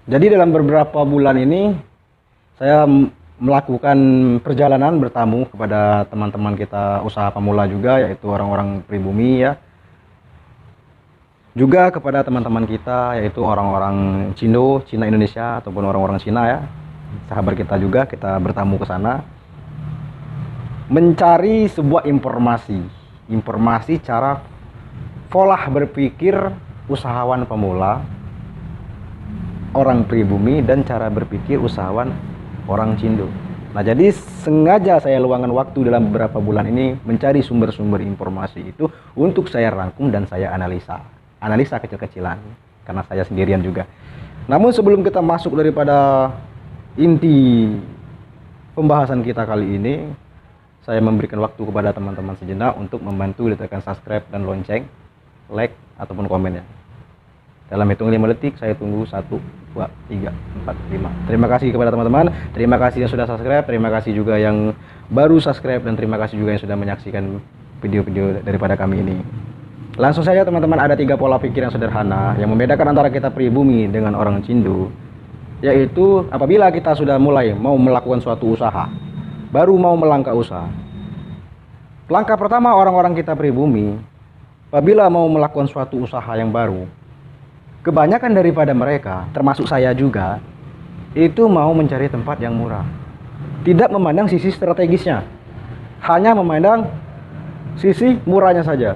Jadi dalam beberapa bulan ini saya melakukan perjalanan bertamu kepada teman-teman kita usaha pemula juga, yaitu orang-orang pribumi ya. Juga kepada teman-teman kita yaitu orang-orang Cina Indonesia ataupun orang-orang Cina ya. Sahabat kita juga, kita bertamu ke sana mencari sebuah informasi cara pola berpikir usahawan pemula, orang pribumi, dan cara berpikir usahawan orang Cindo. Nah, jadi sengaja saya luangkan waktu dalam beberapa bulan ini mencari sumber-sumber informasi itu untuk saya rangkum dan saya analisa kecil-kecilan karena saya sendirian juga. Namun sebelum kita masuk daripada inti pembahasan kita kali ini, saya memberikan waktu kepada teman-teman sejenak untuk membantu ditekan subscribe dan lonceng, like ataupun komen ya. Dalam hitung 5 detik saya tunggu 1, 2, 3, 4, 5. Terima kasih kepada teman-teman, terima kasih yang sudah subscribe, terima kasih juga yang baru subscribe, dan terima kasih juga yang sudah menyaksikan video-video daripada kami ini. Langsung saja teman-teman, ada 3 pola pikir yang sederhana yang membedakan antara kita pribumi dengan orang Cindo, yaitu apabila kita sudah mulai mau melakukan suatu usaha, baru mau melangkah usaha. Langkah pertama orang-orang kita pribumi, apabila mau melakukan suatu usaha yang baru, kebanyakan daripada mereka, termasuk saya juga, itu mau mencari tempat yang murah. Tidak memandang sisi strategisnya, hanya memandang sisi murahnya saja.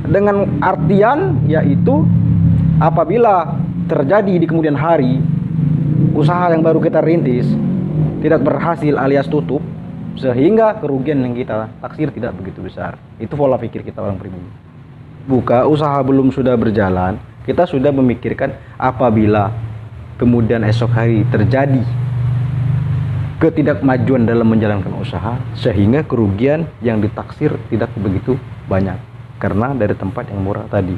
Dengan artian yaitu apabila terjadi di kemudian hari usaha yang baru kita rintis tidak berhasil alias tutup, sehingga kerugian yang kita taksir tidak begitu besar. Itu pola pikir kita orang pribumi. Buka usaha belum sudah berjalan, kita sudah memikirkan apabila kemudian esok hari terjadi ketidakmajuan dalam menjalankan usaha, sehingga kerugian yang ditaksir tidak begitu banyak karena dari tempat yang murah tadi.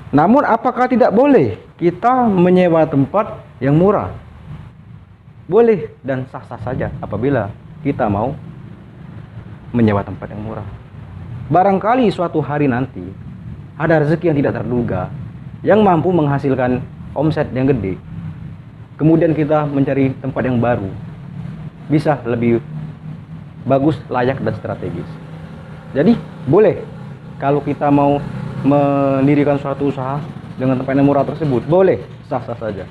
Namun apakah tidak boleh kita menyewa tempat yang murah? Boleh dan sah-sah saja apabila kita mau menyewa tempat yang murah. Barangkali suatu hari nanti ada rezeki yang tidak terduga yang mampu menghasilkan omset yang gede, kemudian kita mencari tempat yang baru bisa lebih bagus, layak, dan strategis. Jadi boleh kalau kita mau mendirikan suatu usaha dengan tempat yang murah tersebut, boleh, sah-sah saja.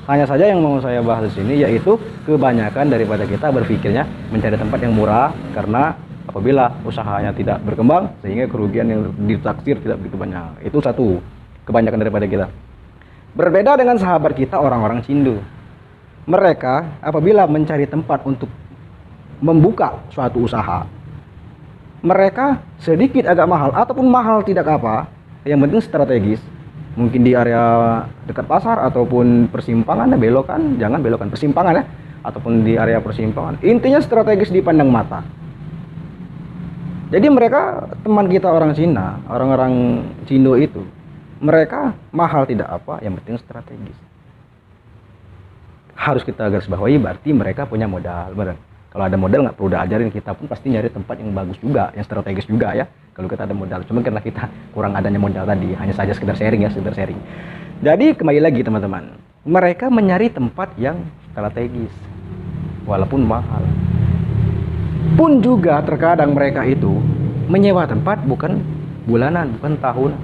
Hanya saja yang mau saya bahas di sini yaitu kebanyakan daripada kita berpikirnya mencari tempat yang murah karena apabila usahanya tidak berkembang sehingga kerugian yang ditaksir tidak begitu banyak. Itu satu kebanyakan daripada kita. Berbeda dengan sahabat kita orang-orang Cindo. Mereka apabila mencari tempat untuk membuka suatu usaha, mereka sedikit agak mahal ataupun mahal tidak apa, yang penting strategis. Mungkin di area dekat pasar ataupun persimpangan, belokan, jangan belokan, persimpangan ya, ataupun di area persimpangan. Intinya strategis dipandang mata. Jadi mereka, teman kita orang Cina, orang-orang Cindo itu, mereka mahal tidak apa, yang penting strategis. Harus kita garis bawahi, berarti mereka punya modal. Benar. Kalau ada modal nggak perlu diajarin, kita pun pasti nyari tempat yang bagus juga, yang strategis juga ya. Kalau kita ada modal, cuma karena kita kurang adanya modal tadi, hanya saja sekedar sharing ya, sekedar sharing. Jadi kembali lagi teman-teman, mereka mencari tempat yang strategis, walaupun mahal. Pun juga terkadang mereka itu menyewa tempat bukan bulanan, bukan tahunan.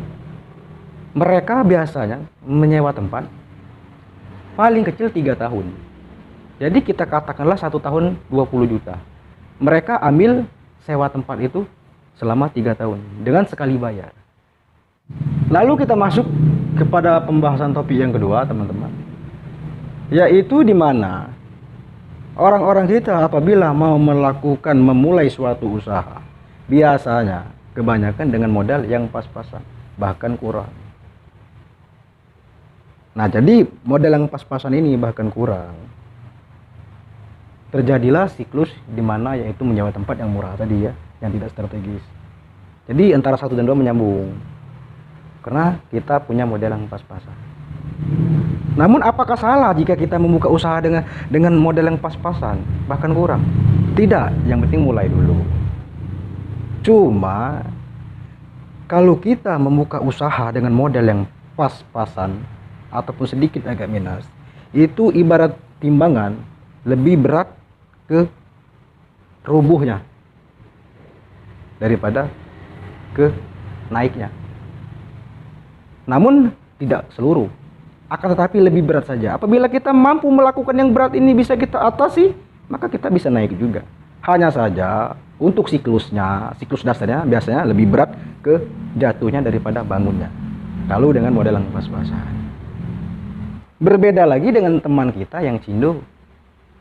Mereka biasanya menyewa tempat paling kecil 3 tahun. Jadi kita katakanlah 1 tahun 20 juta. Mereka ambil sewa tempat itu selama 3 tahun dengan sekali bayar. Lalu kita masuk kepada pembahasan topik yang kedua teman-teman, yaitu di mana orang-orang kita apabila mau memulai suatu usaha, biasanya kebanyakan dengan modal yang pas-pasan, bahkan kurang. Nah, jadi modal yang pas-pasan ini bahkan kurang, terjadilah siklus di mana yaitu menyewa tempat yang murah tadi ya, yang tidak strategis. Jadi antara 1 dan 2 menyambung karena kita punya modal yang pas-pasan. Namun apakah salah jika kita membuka usaha dengan modal yang pas-pasan bahkan kurang? Tidak, yang penting mulai dulu. Cuma kalau kita membuka usaha dengan modal yang pas-pasan ataupun sedikit agak minus, itu ibarat timbangan lebih berat ke rubuhnya daripada ke naiknya. Namun tidak seluruh, akan tetapi lebih berat saja. Apabila kita mampu melakukan yang berat ini bisa kita atasi, maka kita bisa naik juga. Hanya saja untuk siklusnya, siklus dasarnya biasanya lebih berat ke jatuhnya daripada bangunnya. Kalau dengan model yang pas-pasan. Berbeda lagi dengan teman kita yang Cindo.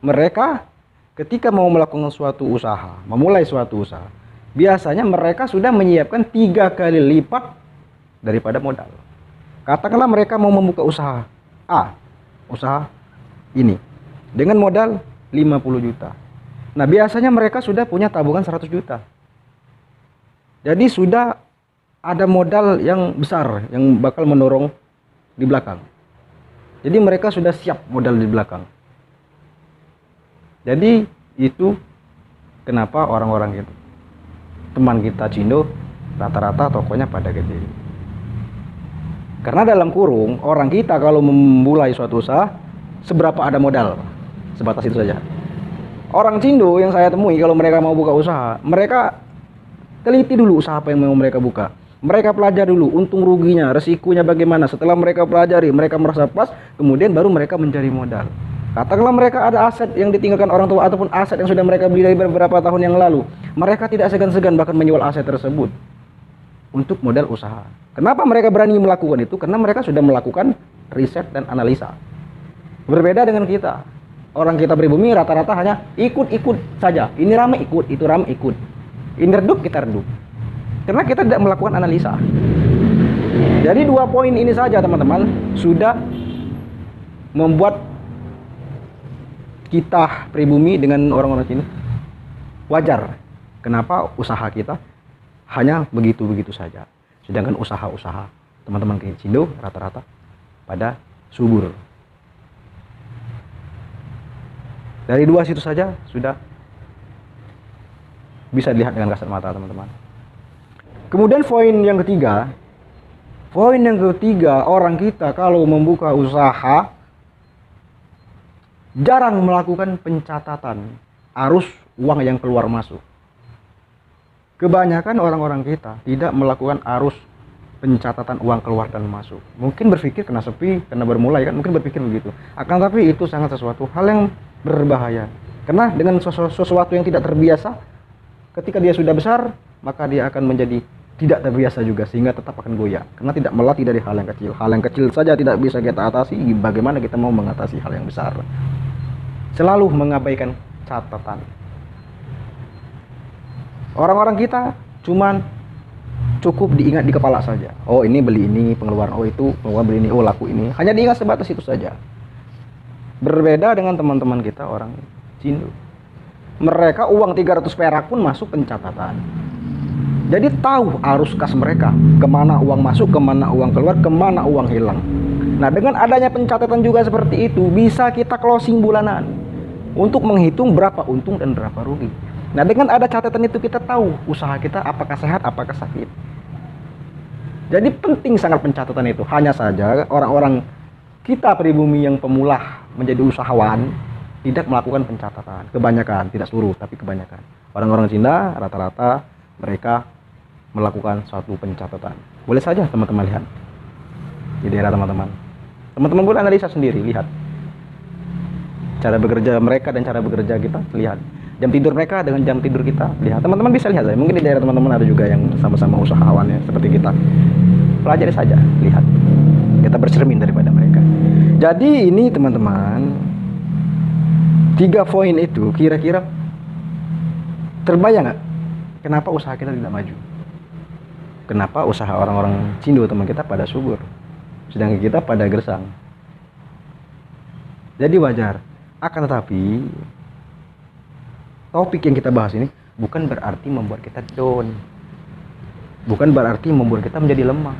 Mereka ketika mau melakukan suatu usaha, memulai suatu usaha, biasanya mereka sudah menyiapkan 3 kali lipat daripada modal. Katakanlah mereka mau membuka usaha A, usaha ini, dengan modal 50 juta. Nah, biasanya mereka sudah punya tabungan 100 juta. Jadi sudah ada modal yang besar yang bakal mendorong di belakang. Jadi mereka sudah siap modal di belakang. Jadi itu kenapa orang-orang gitu, teman kita Cindo rata-rata tokonya pada gede. Karena dalam kurung orang kita kalau memulai suatu usaha, seberapa ada modal, sebatas itu saja. Orang Cindo yang saya temui kalau mereka mau buka usaha, mereka teliti dulu usaha apa yang mau mereka buka. Mereka pelajari dulu untung ruginya, resikonya bagaimana. Setelah mereka pelajari, mereka merasa pas, kemudian baru mereka mencari modal. Katakanlah mereka ada aset yang ditinggalkan orang tua ataupun aset yang sudah mereka beli dari beberapa tahun yang lalu. Mereka tidak segan-segan bahkan menjual aset tersebut untuk modal usaha. Kenapa mereka berani melakukan itu? Karena mereka sudah melakukan riset dan analisa. Berbeda dengan kita. Orang kita pribumi rata-rata hanya ikut-ikut saja. Ini ramai ikut, itu ramai ikut. Ini redup, kita redup. Karena kita tidak melakukan analisa. Jadi 2 poin ini saja teman-teman sudah membuat kita pribumi dengan orang-orang sini wajar kenapa usaha kita hanya begitu-begitu saja, sedangkan usaha-usaha teman-teman ke Cindo rata-rata pada subur. Dari 2 situ saja sudah bisa dilihat dengan kasat mata teman-teman. Kemudian poin yang ketiga, orang kita kalau membuka usaha jarang melakukan pencatatan arus uang yang keluar masuk. Kebanyakan orang-orang kita tidak melakukan arus pencatatan uang keluar dan masuk. Mungkin berpikir kena sepi, kena bermulai kan, mungkin berpikir begitu. Akan tapi itu sangat sesuatu hal yang berbahaya. Karena dengan sesuatu yang tidak terbiasa, ketika dia sudah besar, maka dia akan menjadi tidak terbiasa juga sehingga tetap akan goyah. Karena tidak melatih dari hal yang kecil. Hal yang kecil saja tidak bisa kita atasi, bagaimana kita mau mengatasi hal yang besar? Selalu mengabaikan catatan. Orang-orang kita cuman cukup diingat di kepala saja. Oh ini beli ini, pengeluaran, oh itu pengeluaran beli ini, oh laku ini. Hanya diingat sebatas itu saja. Berbeda dengan teman-teman kita orang Cindo. Mereka uang 300 perak pun masuk pencatatan. Jadi tahu arus kas mereka, kemana uang masuk, kemana uang keluar, kemana uang hilang. Nah dengan adanya pencatatan juga seperti itu, bisa kita closing bulanan untuk menghitung berapa untung dan berapa rugi. Nah dengan ada catatan itu kita tahu usaha kita apakah sehat, apakah sakit. Jadi penting sangat pencatatan itu. Hanya saja orang-orang kita pribumi yang pemula menjadi usahawan tidak melakukan pencatatan. Kebanyakan, tidak seluruh tapi kebanyakan. Orang-orang Cina rata-rata mereka melakukan suatu pencatatan. Boleh saja teman-teman lihat di daerah teman-teman. Teman-teman boleh analisa sendiri, lihat cara bekerja mereka dan cara bekerja kita, lihat jam tidur mereka dengan jam tidur kita, lihat. Teman-teman bisa lihat saja. Mungkin di daerah teman-teman ada juga yang sama-sama usahawan ya seperti kita. Pelajari saja, lihat. Kita bercermin daripada mereka. Jadi ini teman-teman, 3 poin itu kira-kira terbayang nggak kenapa usaha kita tidak maju? Kenapa usaha orang-orang Cindo teman kita pada subur, sedangkan kita pada gersang? Jadi wajar. Akan tetapi topik yang kita bahas ini bukan berarti membuat kita down, bukan berarti membuat kita menjadi lemah.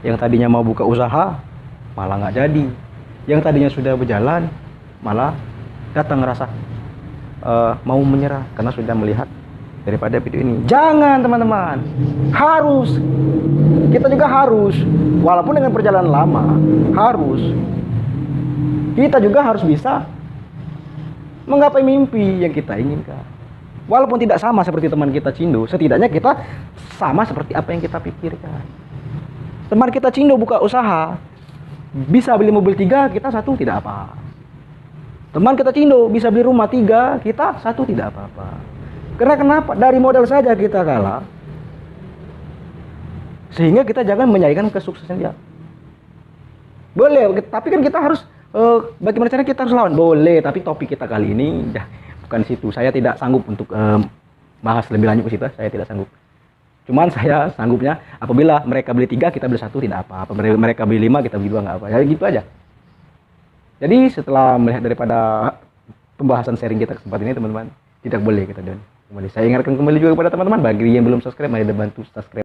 Yang tadinya mau buka usaha malah nggak jadi, yang tadinya sudah berjalan malah datang ngerasa mau menyerah karena sudah melihat daripada video ini. Jangan teman-teman, harus, kita juga harus, walaupun dengan perjalanan lama, kita juga harus bisa menggapai mimpi yang kita inginkan. Walaupun tidak sama seperti teman kita Cindo, setidaknya kita sama seperti apa yang kita pikirkan. Teman kita Cindo buka usaha, bisa beli mobil 3, kita 1 tidak apa. Teman kita Cindo bisa beli rumah 3, kita 1 tidak apa-apa. Karena kenapa? Dari modal saja kita kalah. Sehingga kita jangan menyaingkan kesuksesan dia. Boleh, tapi kan kita harus bagaimana caranya kita harus lawan? Boleh, tapi topik kita kali ini bukan situ. Saya tidak sanggup untuk bahas lebih lanjut ke situ. Saya tidak sanggup. Cuman saya sanggupnya apabila mereka beli 3, kita beli 1 tidak apa. Mereka beli 5, kita beli 2 nggak apa. Ya gitu aja. Jadi setelah melihat daripada pembahasan sharing kita kesempatan ini teman-teman, tidak boleh kita kembali. Saya ingatkan kembali juga kepada teman-teman bagi yang belum subscribe, mari bantu subscribe.